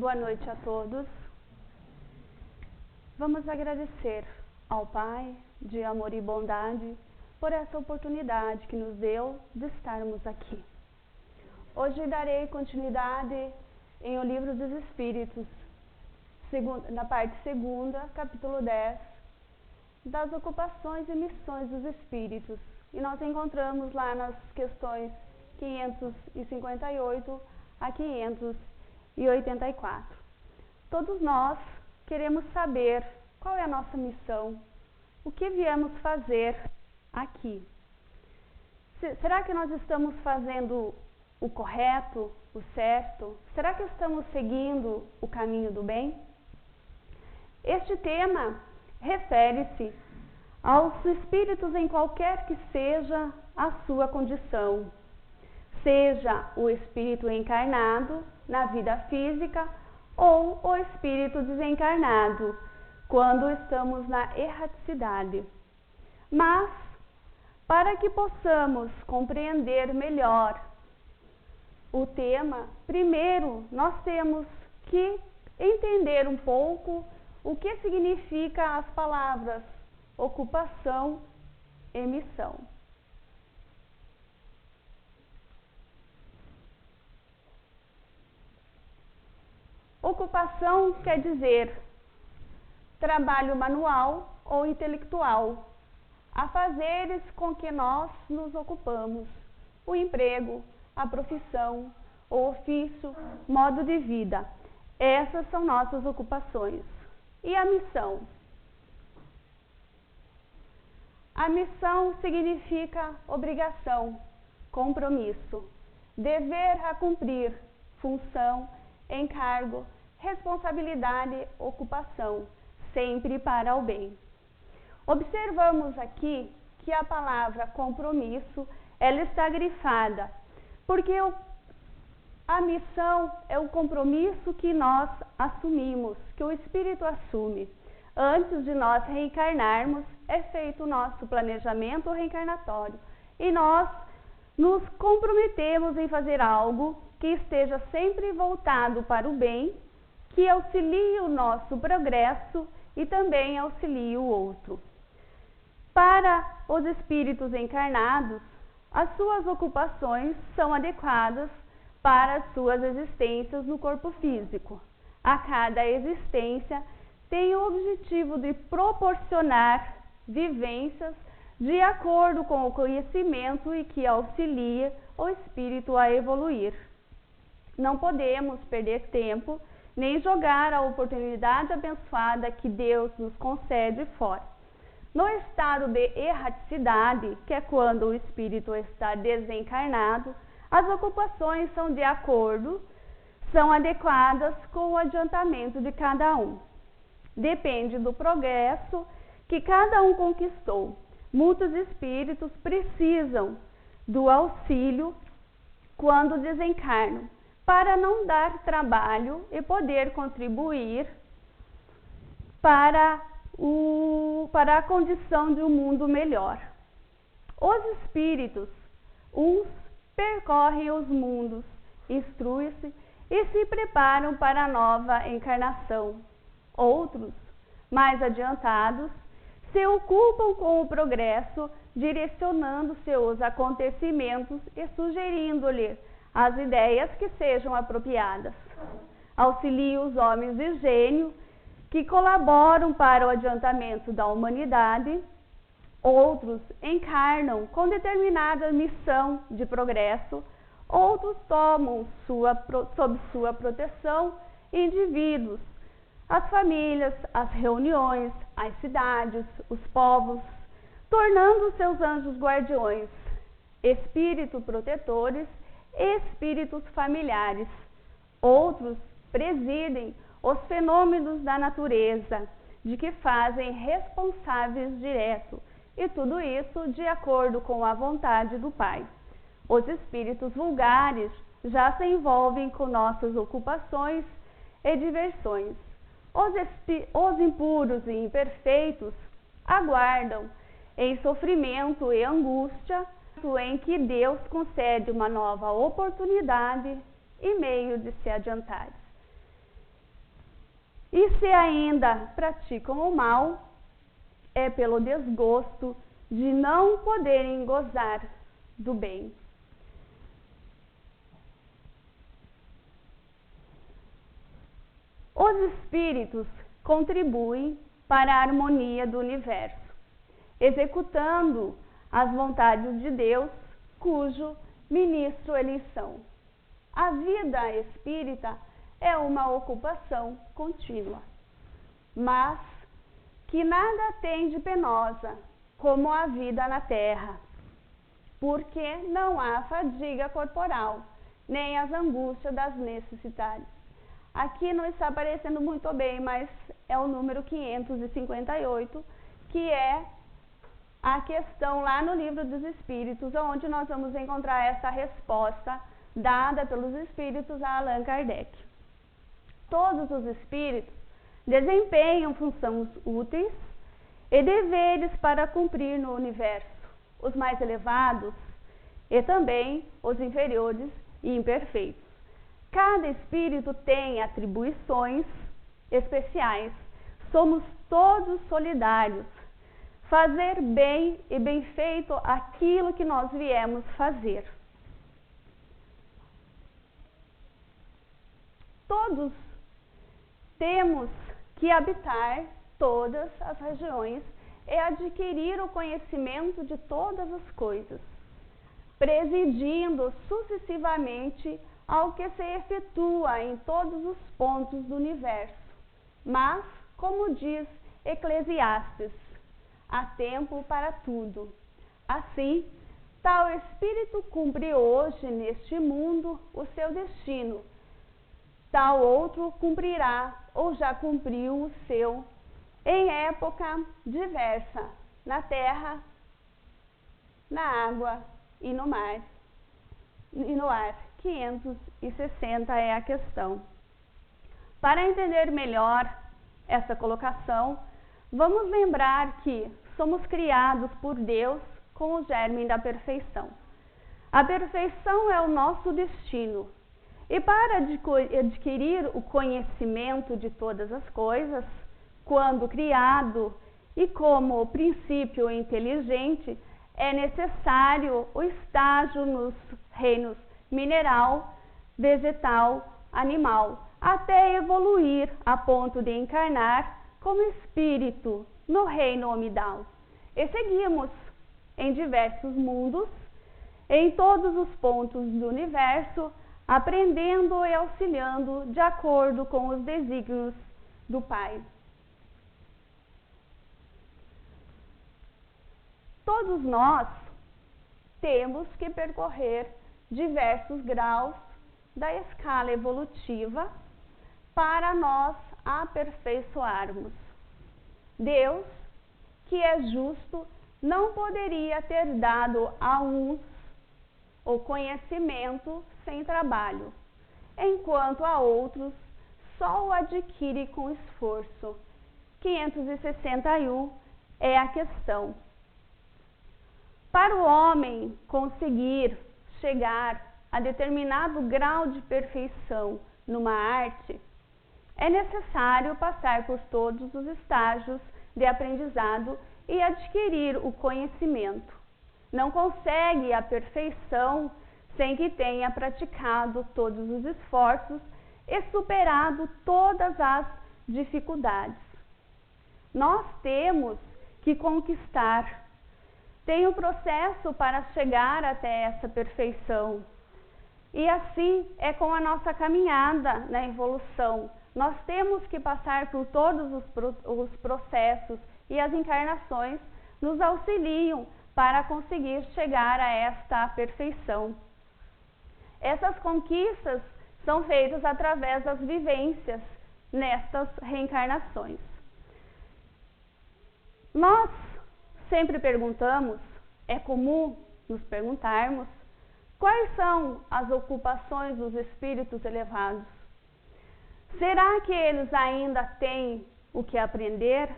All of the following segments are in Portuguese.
Boa noite a todos. Vamos agradecer ao Pai de amor e bondade por essa oportunidade que nos deu de estarmos aqui. Hoje darei continuidade em O Livro dos Espíritos, na parte 2ª, capítulo 10, das ocupações e missões dos Espíritos. E nós encontramos lá nas questões 558 a 584. Todos nós queremos saber qual é a nossa missão, o que viemos fazer aqui. Será que nós estamos fazendo o correto, o certo? Será que estamos seguindo o caminho do bem? Este tema refere-se aos espíritos em qualquer que seja a sua condição, seja o espírito encarnado na vida física ou o espírito desencarnado, quando estamos na erraticidade. Mas, para que possamos compreender melhor o tema, primeiro nós temos que entender um pouco o que significa as palavras ocupação e missão. Ocupação quer dizer trabalho manual ou intelectual, afazeres com que nós nos ocupamos, o emprego, a profissão, o ofício, modo de vida. Essas são nossas ocupações. E a missão? A missão significa obrigação, compromisso, dever a cumprir, função, encargo, responsabilidade, ocupação, sempre para o bem. Observamos aqui que a palavra compromisso, ela está grifada, porque a missão é o compromisso que nós assumimos, que o Espírito assume. Antes de nós reencarnarmos, é feito o nosso planejamento reencarnatório e nós nos comprometemos em fazer algo que esteja sempre voltado para o bem, que auxilie o nosso progresso e também auxilie o outro. Para os espíritos encarnados, as suas ocupações são adequadas para as suas existências no corpo físico. A cada existência tem o objetivo de proporcionar vivências de acordo com o conhecimento e que auxilia o espírito a evoluir. Não podemos perder tempo, nem jogar a oportunidade abençoada que Deus nos concede fora. No estado de erraticidade, que é quando o espírito está desencarnado, as ocupações são de acordo, são adequadas com o adiantamento de cada um. Depende do progresso que cada um conquistou. Muitos espíritos precisam do auxílio quando desencarnam, para não dar trabalho e poder contribuir para a condição de um mundo melhor. Os espíritos, uns percorrem os mundos, instruem-se e se preparam para a nova encarnação. Outros, mais adiantados, se ocupam com o progresso, direcionando seus acontecimentos e sugerindo-lhe as ideias que sejam apropriadas. Auxiliam os homens de gênio que colaboram para o adiantamento da humanidade. Outros encarnam com determinada missão de progresso. Outros tomam sob sua proteção indivíduos, as famílias, as reuniões, as cidades, os povos, tornando seus anjos guardiões, espíritos protetores, espíritos familiares. Outros presidem os fenômenos da natureza, de que fazem responsáveis direto, e tudo isso de acordo com a vontade do Pai. Os espíritos vulgares já se envolvem com nossas ocupações e diversões. Os impuros e imperfeitos aguardam em sofrimento e angústia, em que Deus concede uma nova oportunidade e meio de se adiantar. E se ainda praticam o mal, é pelo desgosto de não poderem gozar do bem. Os espíritos contribuem para a harmonia do universo, executando as vontades de Deus, cujo ministro eles são. A vida espírita é uma ocupação contínua, mas que nada tem de penosa como a vida na terra, porque não há fadiga corporal, nem as angústias das necessidades. Aqui não está aparecendo muito bem, mas é o número 558, que é a questão lá no Livro dos Espíritos, onde nós vamos encontrar essa resposta dada pelos Espíritos a Allan Kardec. Todos os Espíritos desempenham funções úteis e deveres para cumprir no universo, os mais elevados e também os inferiores e imperfeitos. Cada espírito tem atribuições especiais. Somos todos solidários. Fazer bem e bem feito aquilo que nós viemos fazer. Todos temos que habitar todas as regiões e adquirir o conhecimento de todas as coisas, presidindo sucessivamente ao que se efetua em todos os pontos do universo. Mas, como diz Eclesiastes, há tempo para tudo. Assim, tal espírito cumpre hoje neste mundo o seu destino, tal outro cumprirá ou já cumpriu o seu em época diversa, na terra, na água e no mar e no ar. 560 é a questão. Para entender melhor essa colocação, vamos lembrar que somos criados por Deus com o germe da perfeição. A perfeição é o nosso destino. E para adquirir o conhecimento de todas as coisas, quando criado e como princípio inteligente, é necessário o estágio nos reinos mineral, vegetal, animal, até evoluir a ponto de encarnar como espírito no reino homidal. E seguimos em diversos mundos, em todos os pontos do universo, aprendendo e auxiliando de acordo com os desígnios do Pai. Todos nós temos que percorrer diversos graus da escala evolutiva para nós aperfeiçoarmos. Deus, que é justo, não poderia ter dado a uns o conhecimento sem trabalho, enquanto a outros só o adquire com esforço. 561 é a questão. Para o homem conseguir chegar a determinado grau de perfeição numa arte, é necessário passar por todos os estágios de aprendizado e adquirir o conhecimento. Não consegue a perfeição sem que tenha praticado todos os esforços e superado todas as dificuldades. Nós temos que conquistar. Tem um processo para chegar até essa perfeição. E assim é com a nossa caminhada na evolução. Nós temos que passar por todos os processos e as encarnações nos auxiliam para conseguir chegar a esta perfeição. Essas conquistas são feitas através das vivências nestas reencarnações. Nós sempre perguntamos, é comum nos perguntarmos, quais são as ocupações dos espíritos elevados? Será que eles ainda têm o que aprender?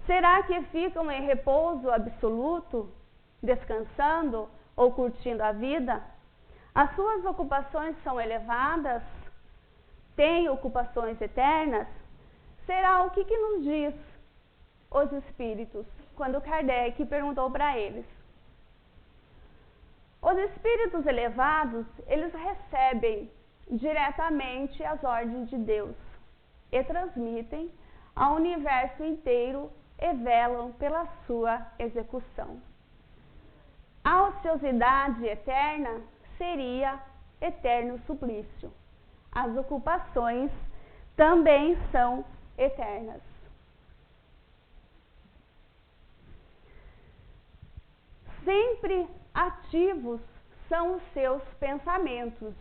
Será que ficam em repouso absoluto, descansando ou curtindo a vida? As suas ocupações são elevadas? Têm ocupações eternas? será o que nos diz os espíritos, quando Kardec perguntou para eles. Os espíritos elevados, eles recebem diretamente as ordens de Deus e transmitem ao universo inteiro e velam pela sua execução. A ociosidade eterna seria eterno suplício. As ocupações também são eternas. Sempre ativos são os seus pensamentos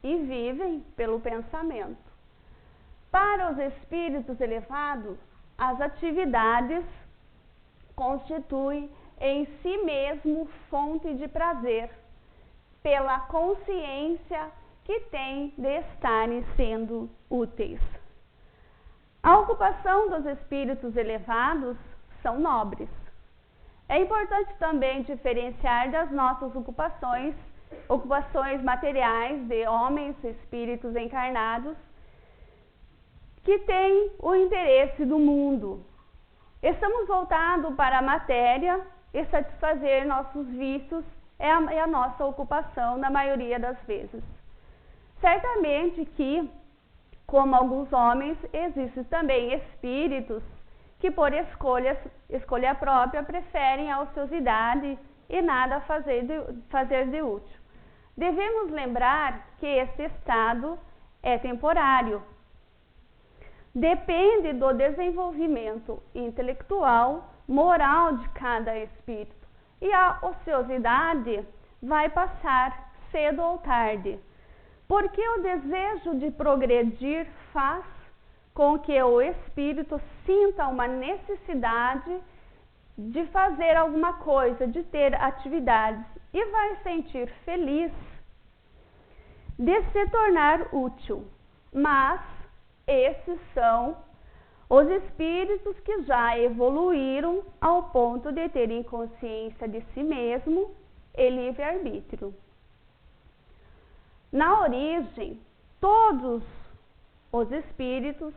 e vivem pelo pensamento. Para os espíritos elevados, as atividades constituem em si mesmo fonte de prazer, pela consciência que têm de estarem sendo úteis. A ocupação dos espíritos elevados são nobres. É importante também diferenciar das nossas ocupações materiais de homens, espíritos encarnados, que têm o interesse do mundo. Estamos voltados para a matéria e satisfazer nossos vícios é a nossa ocupação na maioria das vezes. Certamente que, como alguns homens, existem também espíritos que por escolha própria preferem a ociosidade e nada fazer de útil. Devemos lembrar que este estado é temporário. Depende do desenvolvimento intelectual, moral de cada espírito. E a ociosidade vai passar cedo ou tarde, porque o desejo de progredir faz com que o espírito sinta uma necessidade de fazer alguma coisa, de ter atividades, e vai sentir feliz de se tornar útil. Mas esses são os espíritos que já evoluíram ao ponto de terem consciência de si mesmo e livre-arbítrio. Na origem, todos os espíritos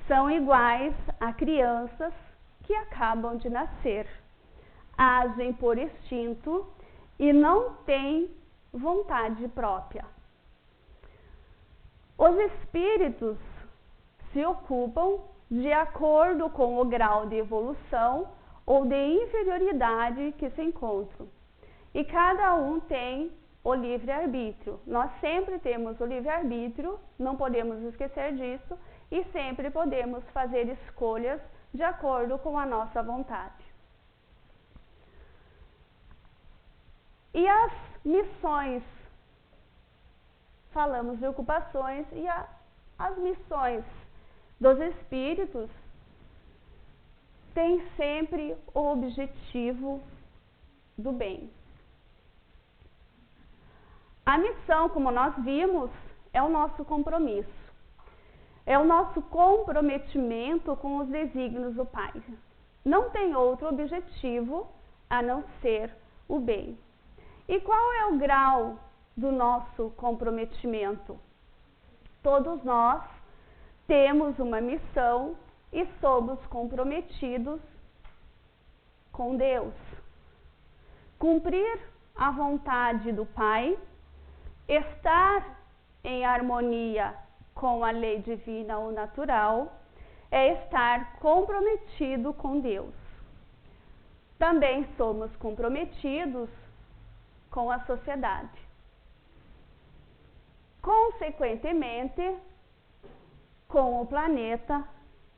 são iguais a crianças que acabam de nascer. Agem por instinto e não têm vontade própria. Os espíritos se ocupam de acordo com o grau de evolução ou de inferioridade que se encontram. E cada um tem o livre-arbítrio. Nós sempre temos o livre-arbítrio, não podemos esquecer disso, e sempre podemos fazer escolhas de acordo com a nossa vontade. E as missões? Falamos de ocupações e as missões dos espíritos têm sempre o objetivo do bem. A missão, como nós vimos, é o nosso compromisso. É o nosso comprometimento com os desígnios do Pai. Não tem outro objetivo a não ser o bem. E qual é o grau do nosso comprometimento? Todos nós temos uma missão e somos comprometidos com Deus. Cumprir a vontade do Pai, estar em harmonia com a lei divina ou natural, é estar comprometido com Deus. Também somos comprometidos com a sociedade. Consequentemente, com o planeta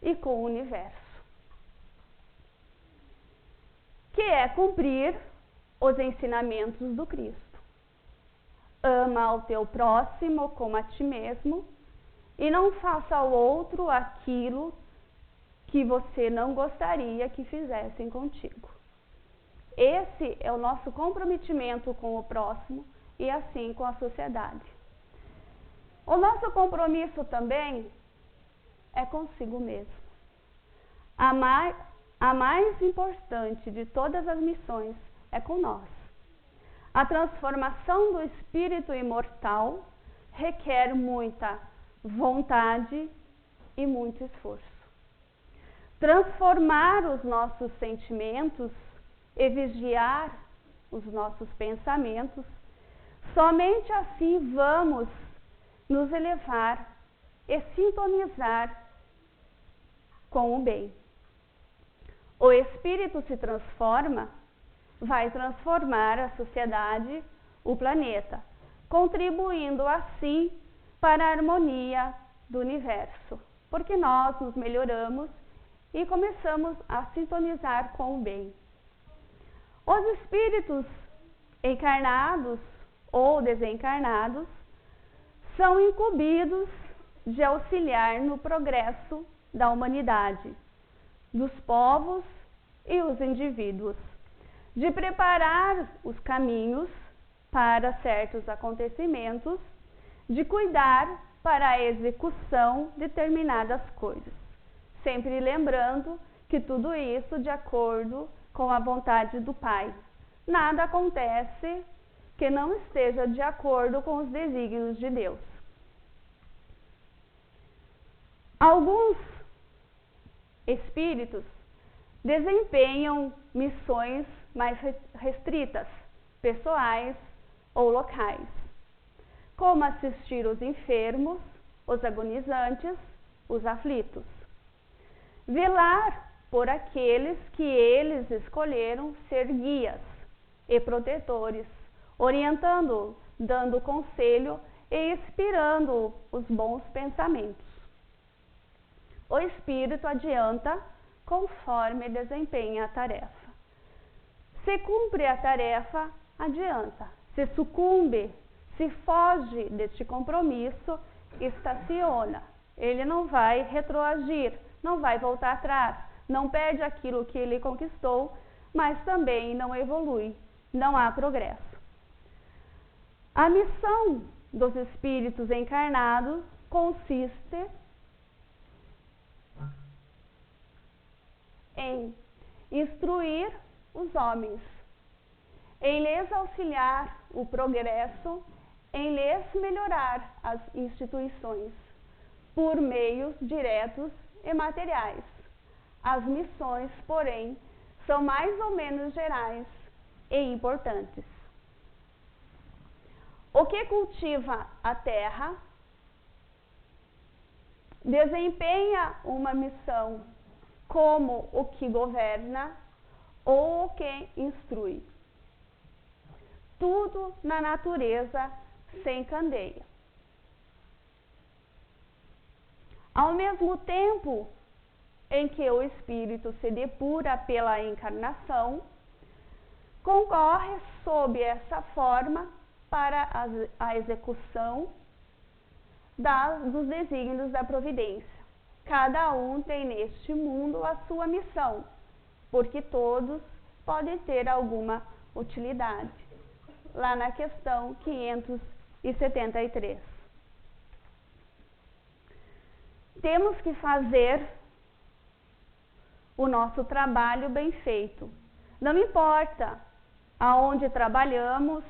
e com o universo, que é cumprir os ensinamentos do Cristo. Ama ao teu próximo como a ti mesmo e não faça ao outro aquilo que você não gostaria que fizessem contigo. Esse é o nosso comprometimento com o próximo e assim com a sociedade. O nosso compromisso também é consigo mesmo. A mais importante de todas as missões é com nós. A transformação do espírito imortal requer muita vontade e muito esforço. transformar os nossos sentimentos e vigiar os nossos pensamentos. Somente assim vamos nos elevar e sintonizar com o bem. O espírito se transforma, vai transformar a sociedade, o planeta, contribuindo assim para a harmonia do universo, porque nós nos melhoramos e começamos a sintonizar com o bem. Os espíritos encarnados ou desencarnados são incumbidos de auxiliar no progresso da humanidade, dos povos e os indivíduos, de preparar os caminhos para certos acontecimentos, de cuidar para a execução de determinadas coisas, sempre lembrando que tudo isso de acordo com a vontade do Pai. Nada acontece que não esteja de acordo com os desígnios de Deus. Alguns espíritos desempenham missões mais restritas, pessoais ou locais, como assistir os enfermos, os agonizantes, os aflitos, velar por aqueles que eles escolheram ser guias e protetores, orientando, dando conselho e inspirando os bons pensamentos. O espírito adianta conforme desempenha a tarefa. Se cumpre a tarefa, adianta. Se sucumbe, se foge deste compromisso, estaciona. Ele não vai retroagir, não vai voltar atrás, não perde aquilo que ele conquistou, mas também não evolui, não há progresso. A missão dos espíritos encarnados consiste em instruir os homens, em lhes auxiliar o progresso, em lhes melhorar as instituições, por meios diretos e materiais. As missões, porém, são mais ou menos gerais e importantes. O que cultiva a terra desempenha uma missão como o que governa ou o que instrui. Tudo na natureza se encandeia. Ao mesmo tempo em que o espírito se depura pela encarnação, concorre sob essa forma para a execução dos desígnios da providência. Cada um tem neste mundo a sua missão, porque todos podem ter alguma utilidade. Lá na questão 573. Temos que fazer o nosso trabalho bem feito. Não importa aonde trabalhamos,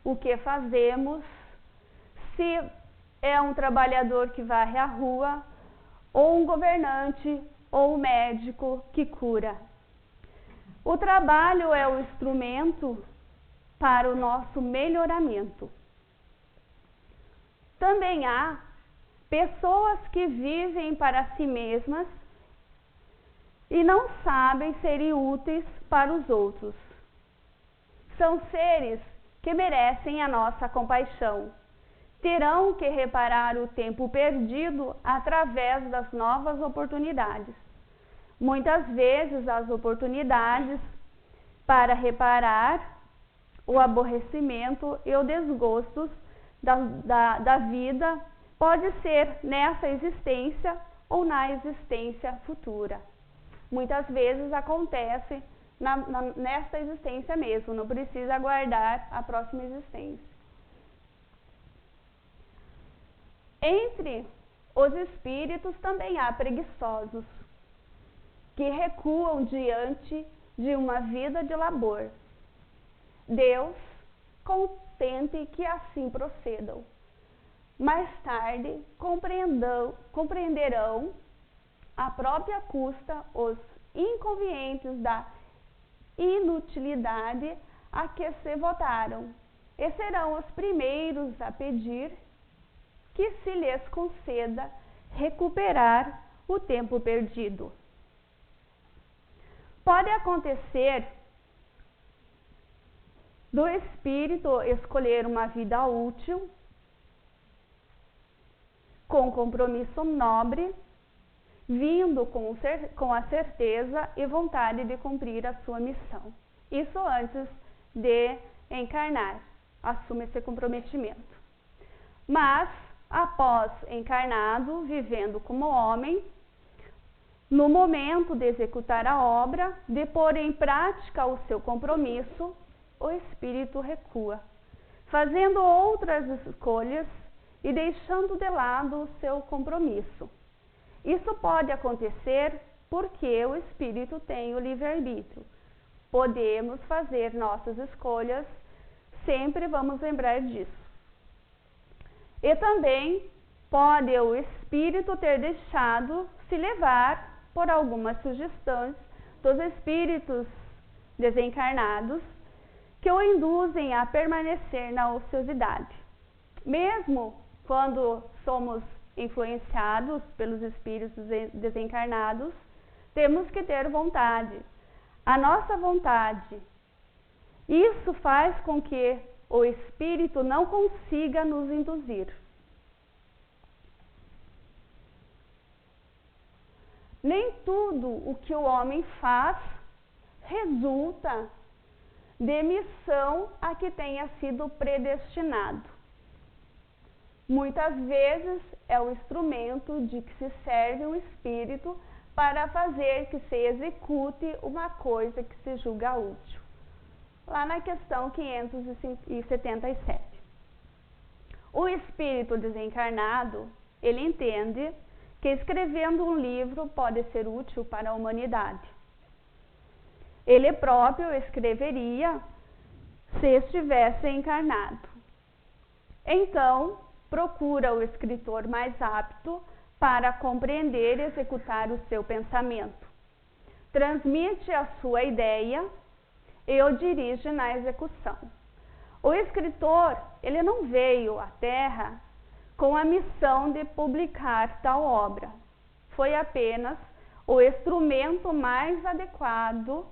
o que fazemos, se é um trabalhador que varre a rua, ou um governante, ou um médico que cura. O trabalho é o instrumento para o nosso melhoramento. Também há pessoas que vivem para si mesmas e não sabem serem úteis para os outros. São seres que merecem a nossa compaixão. Terão que reparar o tempo perdido através das novas oportunidades. Muitas vezes as oportunidades para reparar o aborrecimento e o desgosto da vida pode ser nessa existência ou na existência futura. Muitas vezes acontece nesta existência mesmo, não precisa aguardar a próxima existência. Entre os espíritos também há preguiçosos, que recuam diante de uma vida de labor. Deus contente que assim procedam. Mais tarde compreenderão à própria custa os inconvenientes da inutilidade a que se votaram, e serão os primeiros a pedir que se lhes conceda recuperar o tempo perdido. Pode acontecer do espírito escolher uma vida útil, com compromisso nobre, vindo com a certeza e vontade de cumprir a sua missão. Isso antes de encarnar, assume esse comprometimento. Mas, após encarnado, vivendo como homem, no momento de executar a obra, de pôr em prática o seu compromisso, o espírito recua, fazendo outras escolhas e deixando de lado o seu compromisso. Isso pode acontecer porque o espírito tem o livre-arbítrio. Podemos fazer nossas escolhas, sempre vamos lembrar disso. E também pode o espírito ter deixado se levar por algumas sugestões dos espíritos desencarnados que o induzem a permanecer na ociosidade. Mesmo quando somos influenciados pelos espíritos desencarnados, temos que ter vontade. A nossa vontade, isso faz com que o espírito não consiga nos induzir. Nem tudo o que o homem faz resulta de missão a que tenha sido predestinado. Muitas vezes é o instrumento de que se serve o espírito para fazer que se execute uma coisa que se julga útil. Lá na questão 577. O espírito desencarnado, ele entende que escrevendo um livro pode ser útil para a humanidade. Ele próprio escreveria se estivesse encarnado. Então, procura o escritor mais apto para compreender e executar o seu pensamento. Transmite a sua ideia e o dirige na execução. O escritor, ele não veio à Terra com a missão de publicar tal obra. Foi apenas o instrumento mais adequado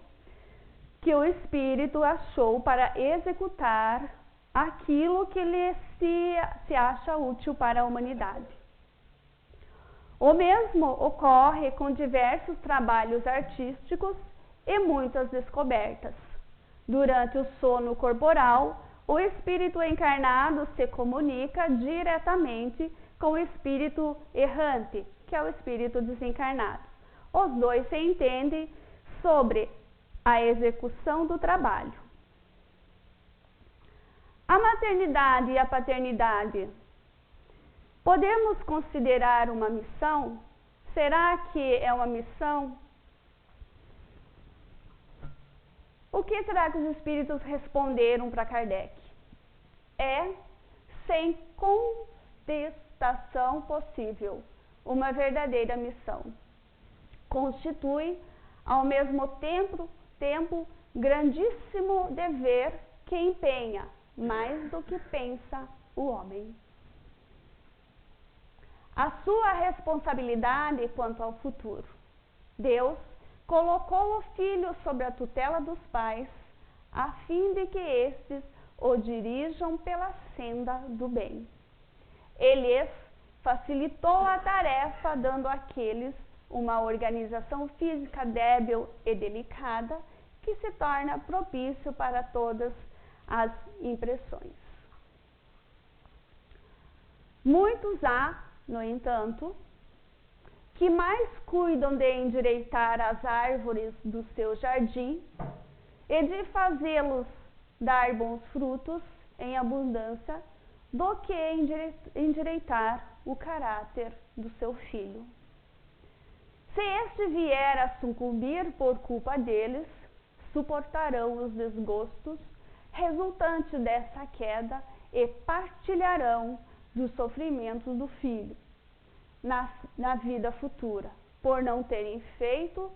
que o espírito achou para executar aquilo que lhe se acha útil para a humanidade. O mesmo ocorre com diversos trabalhos artísticos e muitas descobertas. Durante o sono corporal, o espírito encarnado se comunica diretamente com o espírito errante, que é o espírito desencarnado. Os dois se entendem sobre a execução do trabalho. A maternidade e a paternidade, podemos considerar uma missão? Será que é uma missão? O que será que os espíritos responderam para Kardec? É, sem contestação possível, uma verdadeira missão. Constitui, ao mesmo tempo, grandíssimo dever que empenha mais do que pensa o homem. A sua responsabilidade quanto ao futuro. Deus colocou o filho sob a tutela dos pais, a fim de que estes o dirijam pela senda do bem. Ele facilitou a tarefa, dando àqueles uma organização física débil e delicada, que se torna propício para todas as impressões. Muitos há, no entanto, que mais cuidam de endireitar as árvores do seu jardim e de fazê-los dar bons frutos em abundância, do que endireitar o caráter do seu filho. Se este vier a sucumbir por culpa deles, suportarão os desgostos resultantes dessa queda e partilharão dos sofrimentos do filho na vida futura, por não terem feito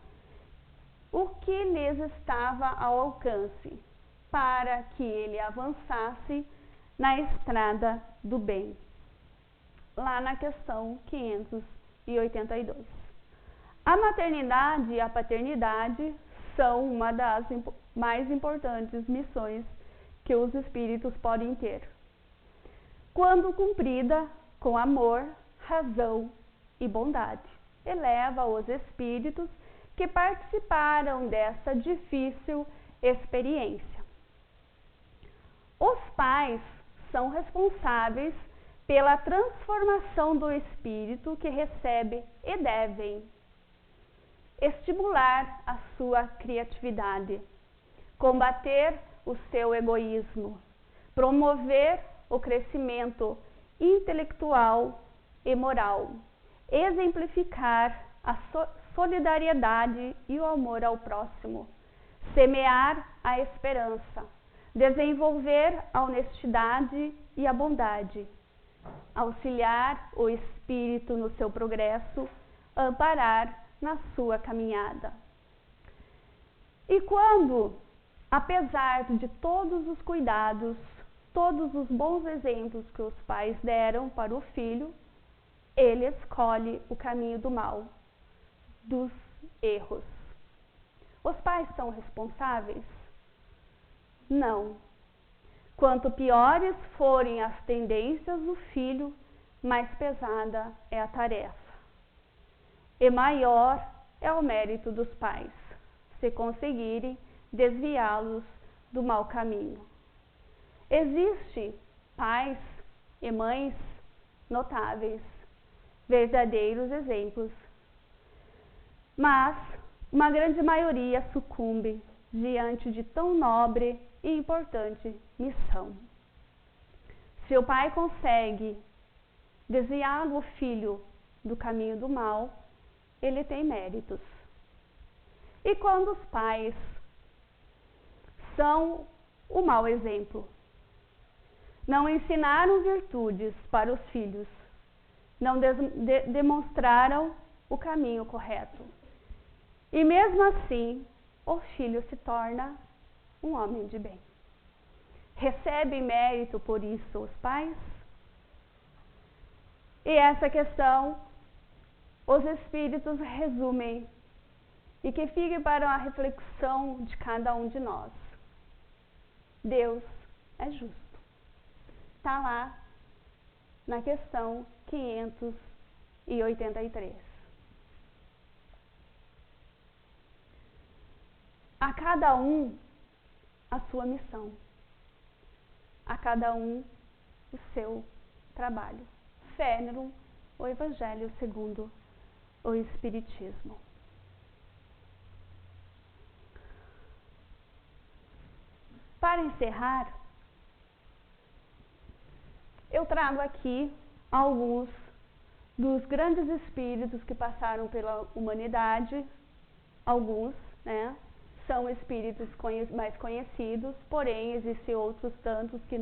o que lhes estava ao alcance, para que ele avançasse na estrada do bem. Lá na questão 582. A maternidade e a paternidade são uma das mais importantes missões que os espíritos podem ter, quando cumprida com amor, razão e bondade. Eleva os espíritos que participaram dessa difícil experiência. Os pais são responsáveis pela transformação do espírito que recebe e devem estimular a sua criatividade, combater o seu egoísmo, promover o crescimento intelectual e moral, exemplificar a solidariedade e o amor ao próximo, semear a esperança, desenvolver a honestidade e a bondade, auxiliar o espírito no seu progresso, amparar na sua caminhada. E quando, apesar de todos os cuidados, todos os bons exemplos que os pais deram para o filho, ele escolhe o caminho do mal, dos erros. Os pais são responsáveis? Não. Quanto piores forem as tendências do filho, mais pesada é a tarefa. E maior é o mérito dos pais, se conseguirem desviá-los do mau caminho. Existem pais e mães notáveis, verdadeiros exemplos, mas uma grande maioria sucumbe diante de tão nobre e importante missão. Se o pai consegue desviar o filho do caminho do mal, ele tem méritos. E quando os pais são o mau exemplo, não ensinaram virtudes para os filhos, não demonstraram o caminho correto, e mesmo assim o filho se torna um homem de bem. Recebem mérito por isso os pais? E essa questão os espíritos resumem e que fique para a reflexão de cada um de nós. Deus é justo. Está lá na questão 583. A cada um a sua missão, a cada um o seu trabalho. Fénelon, o Evangelho segundo o Espiritismo. Para encerrar, eu trago aqui alguns dos grandes espíritos que passaram pela humanidade. Alguns, são espíritos mais conhecidos, porém existem outros tantos que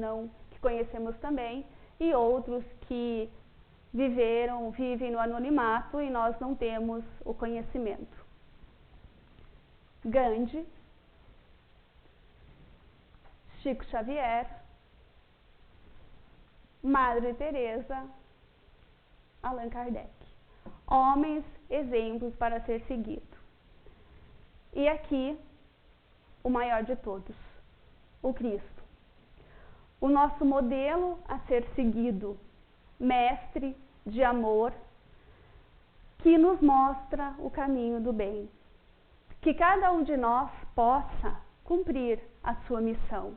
conhecemos também, e outros que vivem no anonimato e nós não temos o conhecimento. Gandhi, Chico Xavier, Madre Teresa, Allan Kardec. Homens, exemplos para ser seguido. E aqui, o maior de todos, o Cristo. O nosso modelo a ser seguido, mestre de amor, que nos mostra o caminho do bem. Que cada um de nós possa cumprir a sua missão,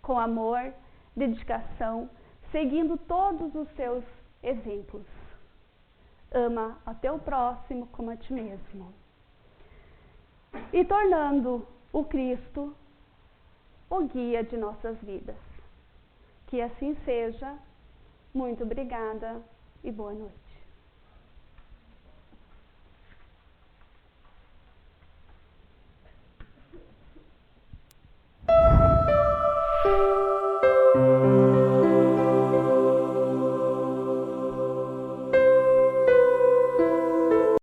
com amor, dedicação, seguindo todos os seus exemplos. Ama ao teu próximo como a ti mesmo. E tornando o Cristo o guia de nossas vidas. Que assim seja. Muito obrigada e boa noite.